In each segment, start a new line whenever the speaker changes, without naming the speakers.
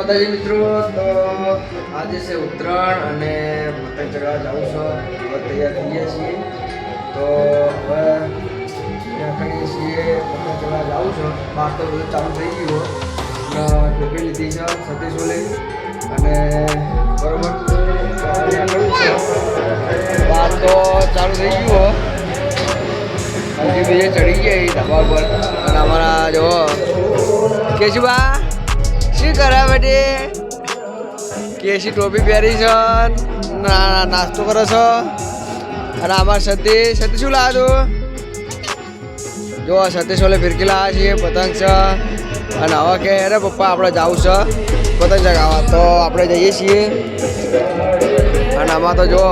માતાજી મિત્રો, તો આજે છે ઉત્તરાયણ અને પતંગ ચગાવવા જાઉં છું. હવે તૈયાર થઈએ છીએ તો હવે ત્યાં કરીએ છીએ. પતંગ ચગાવવા જાઉં છું. બહાર તો બધું ચાલુ થઈ ગયું. ટોપી લીધી છે સતીશ ઓલે અને બરોબર ત્યાં કર્યું છે. બહાર તો ચાલુ થઈ ગયું. હજી બીજે ચડી ગયા ધાબા પર અને અમારા જો કેશુબા શું કરે બેટી? કેસી ટોપી પહેરી છે, નાસ્તો કરો છો. અને અમારે સતીશ શું લાવ્યું તું? જો સતીશ ઓલે ફિરકી લાવ્યા છીએ, પતંગ છે. અને હવે કે અરે પપ્પા આપણે જવું છે પતંગ ચગાવવા, તો આપણે જઈએ છીએ. અને આમાં તો જો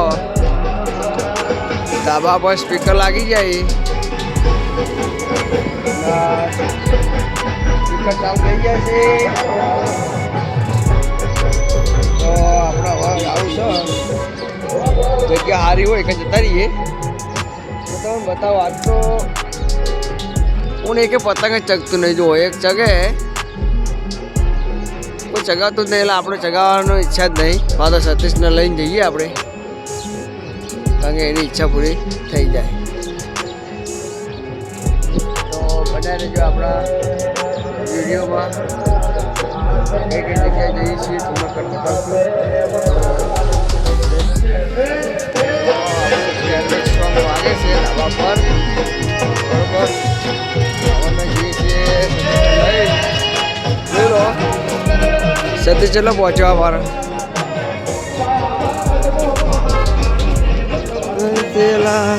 ધાબા પર સ્પીકર લાગી જાય, સ્પીકર ચાલુ થઈ ગયા છે. તો આપણે હવે આવું છે જગ્યા સારી હોય કે જતા રહીએ. તો તમે બતાવો. આજ તો હું એક પતંગ જ ચગતું નહીં. જો એક ચગે કોઈ ચગાવતું જ નહીં, એટલે આપણે ચગાવવાની ઈચ્છા જ નહીં. હા તો સતીશને લઈને જઈએ આપણે, કારણ કે એની ઈચ્છા પૂરી થઈ જાય. તો બનાવી રહેજો આપણા વિડીયોમાં. કઈ કઈ જગ્યાએ જઈએ છીએ તમને પણ બતાવશું. વાગે છે ધાબા પર બરોબર. અમે જઈએ છીએ બોલો સતીશ ચલો પહોંચવા અમારા પેલા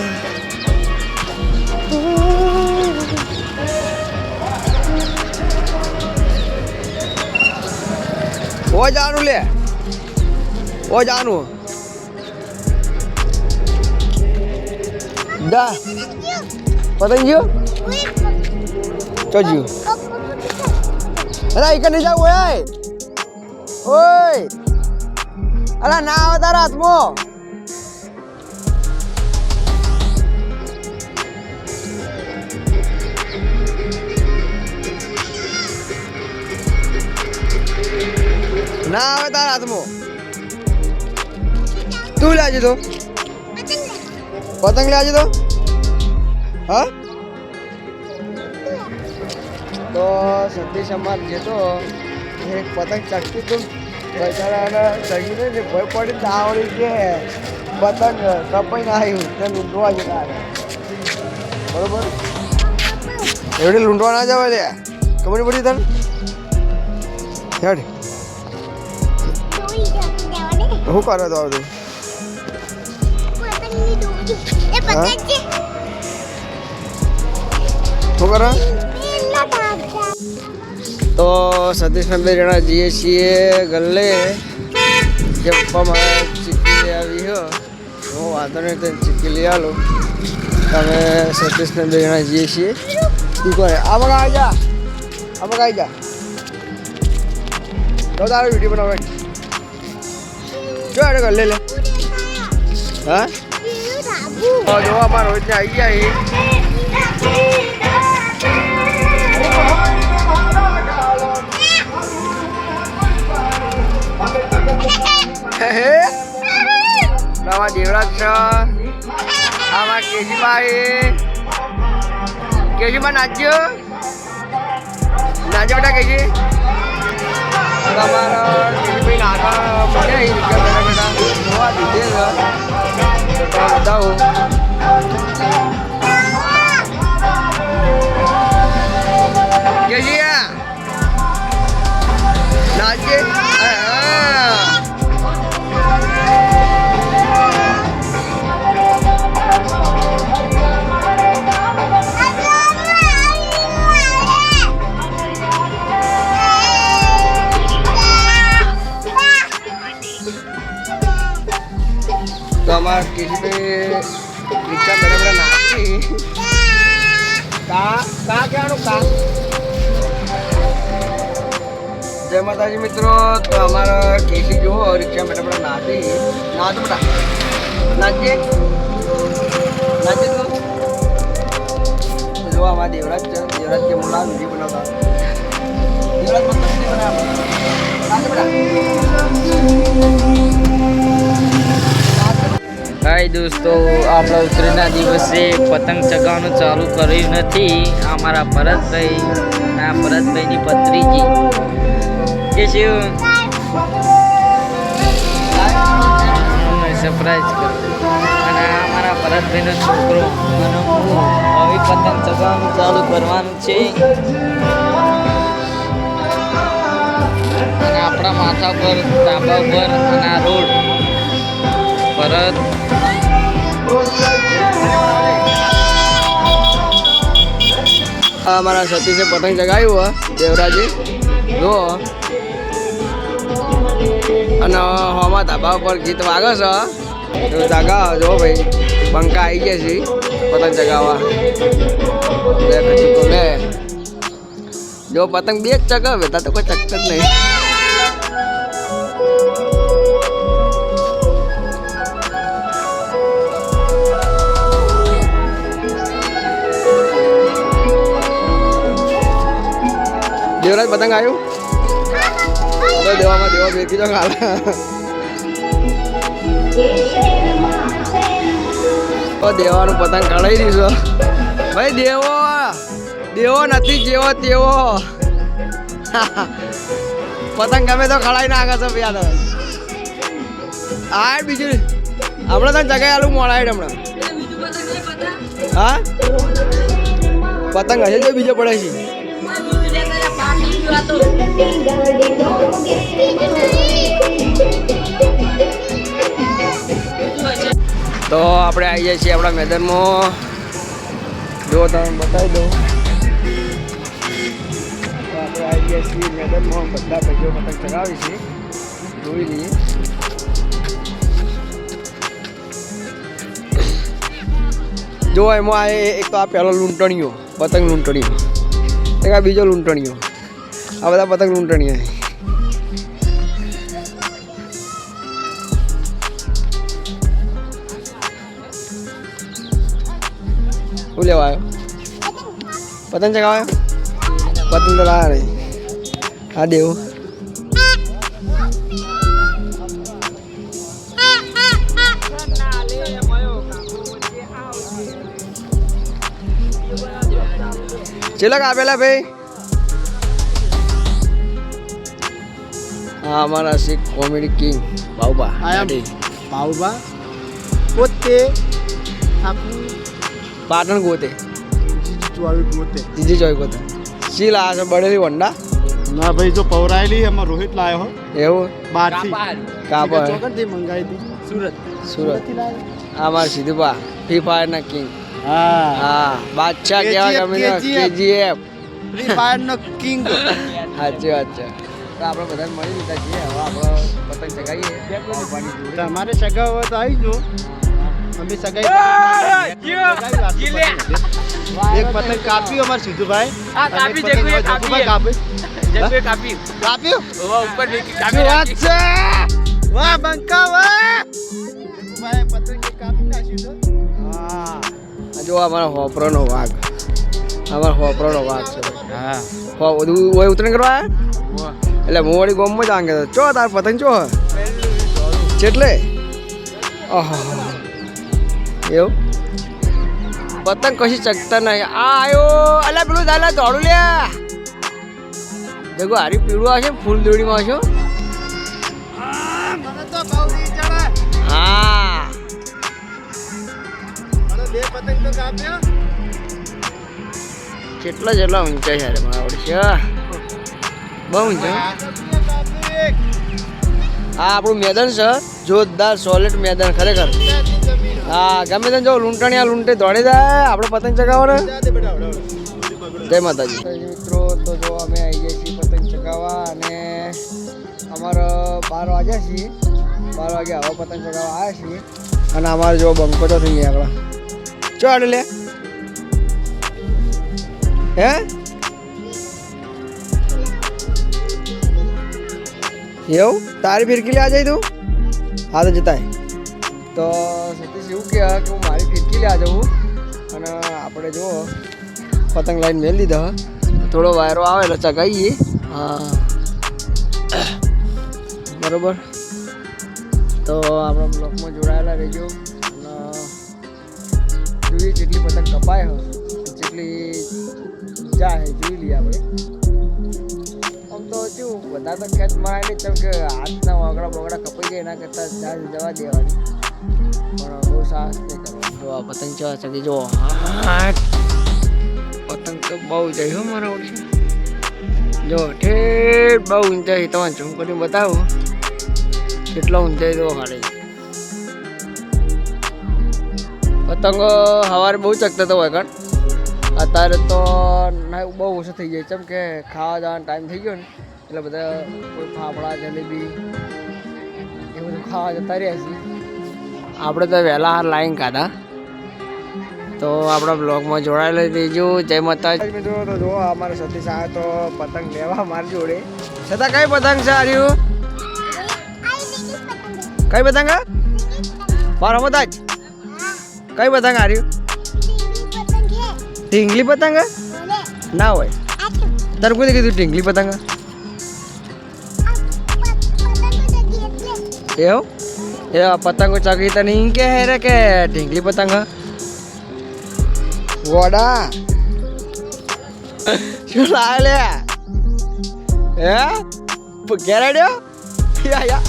ઓ જાનું લે ઓ જાનું दा पतंग जियो चल जियो. अरे इकडे जाऊ ओय ओय. अरे ना आवा तारा हातमो. ना आवा तारा हातमो. तू लाजे तो पतंग लाजे तो हाँ. तो सतीश અમાર જતો એક પતંગ ચગતું હતું બચારાને ચગીને જે ભય પડી તાવડી કે પતંગ કપાઈને આવ્યું તે લૂંટવા જતા બરોબર. એવડે લૂંટવા ના જવા દે, ખબર પડી તને હેડ શું કરે તો આવતું. શું કરે? તો સતીશભાઈ બે જણા જઈએ છીએ ગલ્લે કે પપ્પા મારે ચીક્કી લઈ આવી હો. હું વાંધો નહીં તો ચીક્કી લઈ આલો. તમે સતીશભાઈ બે જણા જઈએ છીએ. શું કરે? આમાં આવી જા, આમાં આવી જા. તો તારો વિડીયો બનાવે જો અરે ગલ્લે લે. હા જો અમારા રોજને આવી ગયા. આમાં દેવરાજ છે, આમાં કેજીભાઈ. કેજીમાં નાચજો નાચજો બેટા કેજી. અમારા કેજીભાઈ નાના બેઠા બેઠા જોવા દીધે છે બતાવો. કેજી નાચજે. तो हमारा किसी पे रिक्शा बड़ा बड़ा नाची का क्या नो का. जय माता जी मित्रों. तो हमारा केसी जो रिक्शा बड़ा बड़ा नाची नाच बड़ा नाचे नाचे. तो जो हमारा देवराज के मुला वीडियो बनाता देवराज मतलब बना
હાય દોસ્તો, આપણા ઉત્તરાયણના દિવસે પતંગ ચગાવવાનું ચાલુ કર્યું નથી. આ મારા ભરતભાઈ અને આ ભરતભાઈની ભત્રીજી કે શું સરપ્રાઈઝ કરો. અને આ મારા ભરતભાઈનો છોકરો અને હું હવે પતંગ ચગાવવાનું ચાલુ કરવાનું છે. અને આપણા માથા પર ધાબા પર અને આ રોડ ભરત
અમારા સતીશે પતંગ ચગાવ્યું દેવરાજે જો. અને હોમાં ધાબા ઉપર ગીત વાગે છે તો ચગાવો જો ભાઈ. પંખા આવી ગયા છે પતંગ ચગાવવા. લે જો પતંગ બે જ ચગાવે તા તો કોઈ ચકત જ નહીં. દેવરાજ પતંગ આવ્યું તો દેવામાં દેવા બેકી જો ખાલે. તો દેવાનું પતંગ કઢાઈ દીધો ભાઈ. દેવો દેવો નથી જેવો તેવો. પતંગ ગમે તો ખડાઈ નાખે છે યાદ. આ બીજું આપણે તો જગ્યાએ આલું મોડાય હમણાં. હા પતંગ હશે તો બીજો પડે છે. તો આપણે આવી જઈએ છીએ આપણા મેદાનમાં. જો તમે બતાવી દઉં તો આપણે આવી ગયા છીએ મેદાનમાં. બધા ભાઈઓ પતંગ ચગાવી છે જોઈ લઈએ. જો એમાં એક તો આ પહેલો લૂંટણીઓ પતંગ લૂંટણીઓ, એક આ બીજો લૂંટણીઓ. આ બધા પતંગ લૂંટણીઓ. શું લેવા આવ્યો? પતંગ ચગાવ્યો? પતંગ તો લાયા નહીં. હા દેવું ચેલો આપેલા ભાઈ. હા અમારા શીખ કોમેડી કિંગ બાઉબા.
બાઉબા પોતે
પાટણ ગોતે
પોતે
ત્રીજી ચોઈ ગોતે. શી લાયા છે? બળેલી વંડા
ના ભાઈ, જો પૌરાયેલી એમાં રોહિત લાયો હો.
એવું
બહારથી
કાપડ
ચોકડથી મંગાવી હતી.
સુરત. આ મારા સીધુબા ફ્રી ફાયર ના કિંગ.
હા
હા બાદશાહ કેવા ગમે KGF
ફ્રી ફાયર નો કિંગ.
સાચી વાત છે. તો આપણે બધા મળી લીધા છીએ. હવે આપણે પતંગ ચગાવીએ.
તમારે સગાવો તો આવી જો. અમે સગાઈ એક પતંગ કાપ્યું અમારે સીધુભાઈ. કાપ્યું વાહ બંકા વાહ. ભાઈ પતંગ કાપી નાખ્યું તો.
હા જો અમારા હોપરોનો વાઘ. અમારા હોપરોનો વાઘ છે.
હા
બધું ઓય ઉતરણ કરવા આવ્યા. એટલે હું વળી ગોમમાં જ આંગે તો ચો તાર પતંગ ચો છેટલે. એવું પતંગ કશી ચકતા નહીં. આ આવ્યો અલ્યા પેલું દાદા દોડું લ્યા. દેખો હારી પીળું આવશે ફૂલ દોડીમાં આવશો.
મને તો બહુ નહીં ચડે.
હા
મને બે પતંગ તો કાપ્યો.
જેટલા ઊંચા છે યાર મારા વળી છે. બહુ ઊંચા. આ આપણું મેદાન છે જોરદાર સોલિડ મેદાન ખરેખર. હા ગમે તેને જો લૂંટણીયા લૂંટે દોડી જાય આપણે પતંગ ચગાવવાના. જય માતાજી મિત્રો. તો જો અમે આવી ગયા છીએ પતંગ ચગાવવા. અને અમારે 12 વાગ્યા છીએ. 12 વાગે આવા પતંગ ચગાવવા આવ્યા છીએ. અને અમારે જો બંકો તો થઈ ગયા આપણા. ચો આડે લે હે એવું તારી ફિરકી લે આ જાય તું. હા તો જતાય. તો સતીશ એવું કહે કે હું મારી ફિરકી લે આ જાઉં. અને આપણે જુઓ પતંગ લાઈન મેળ દીધા. થોડો વાયરો આવે એટલે ચગાવીએ. હા બરોબર. તો આપણા બ્લોગમાં જોડાયેલા રહેજો અને જોઈએ જેટલી પતંગ કપાય હોય જેટલી જાય જોઈ લઈએ આપણે. આમ તો શું બધા તો ખેંચ મારે નહીં કેમ કે હાથના વાગડા બગડા કપાઈ જાય એના કરતાં જવા દેવાની પણ બહુ સાહસ નહીં કરવાનું. જો આ પતંગ ચવા ચકી જો પતંગ તો બહુ જાય હો મારા ઓળખી જો ઠેઠ બહુ ઊંચાઈ તમારે ઝૂમ કરીને બતાવું કેટલો ઊંચાઈ તો હાડે. પતંગો સવારે બહુ ચકતા હતો હોય કારણ અત્યારે તો બહુ ઓછો થઈ જાય કેમ કે ખાવા જવાનો ટાઈમ થઈ ગયો ને એટલે બધા કોઈ ફાફડા જલેબી એ બધું ખાવા જતા રહ્યા છીએ. આપણે તો વહેલા હાર લાઈન ખાધા. તો આપણા બ્લોગમાં જોડાયેલા દેજો. જય માતાજી મિત્રો. તો જો અમારા સતીશ આવે તો પતંગ લેવા મારી જોડે. છતાં કઈ પતંગ છે આર્યું? કઈ પતંગ મારો મતાજ કઈ પતંગ આર્યું? ઢીંગલી પતંગ ના હોય. તારે કોઈ કીધું ઢીંગલી પતંગ એવું? એ પતંગો ચગી તને ઈં કે હે રે કે ઢીંગલી પતંગ ગોડા શું લાવે લે હે ઘેરાડ્યો યા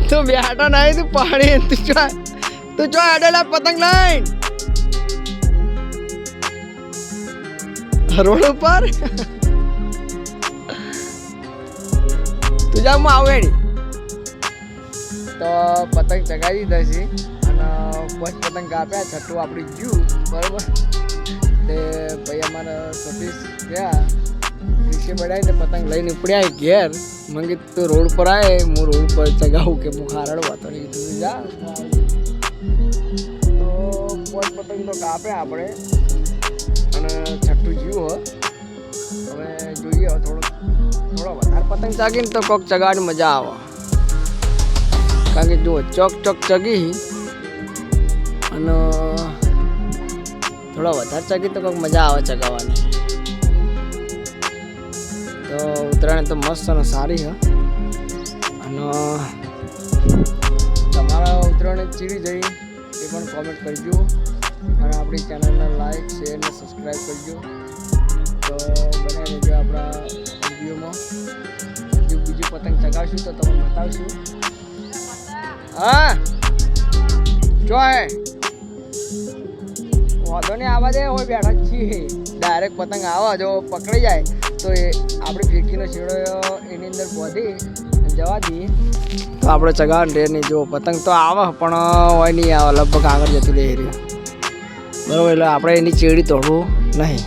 તું બેઠો નહીં તું પાણી તું ચો આડેલા પતંગ લાઈન રોડ ઉપર તું જા હું આવું. તો પતંગ ચગાવી દીધા છે અને બસ પતંગ કાપ્યા છઠ્ઠું આપણી ગયું બરાબર. તે ભાઈ અમારા સતીશ ગયા રિક્ષે બધાઈને પતંગ લઈને ઉપડ્યા ઘેર. મંગી તું રોડ પર આવે હું રોડ પર ચગાવું કે હું હારડ વાતો નહીં કીધું જા. તો પોચ પતંગ તો કાપ્યા આપણે અને છઠ્ઠું જીવું હો. હવે જોઈએ થોડો વધારે પતંગ ચાગીને તો કોક ચગાવવાની મજા આવે કારણ કે જો ચોક ચગી અને થોડા વધારે ચગી તો કોઈક મજા આવે ચગાવવાની. તો ઉત્તરાયણ તો મસ્ત અને સારી છે અને તમારા ઉત્તરાયણ ચીવી જઈ એ પણ કોમેન્ટ કરજો અને આપણી ચેનલને લાઈક શેર ને સબસ્ક્રાઈબ કરજો. તો બનાવી દેજો આપણા વિડીયોમાં બીજું પતંગ ચગાવશું તો તમને બતાવશું. હા જો હે વાંધો નહીં આવવા દે હોય બેઠા જ છીએ. ડાયરેક્ટ પતંગ આવા જો પકડી જાય તો એ આપણે ફીરકીનો છેડો એની અંદર બોધી જવા દઈએ તો આપણે ચગાવવાનું રે નહીં. જો પતંગ તો આવે પણ હોય નહીં આવે લગભગ આગળ જતું રહે રહ્યું બરાબર. એટલે આપણે એની ચેડી તોડવું નહીં.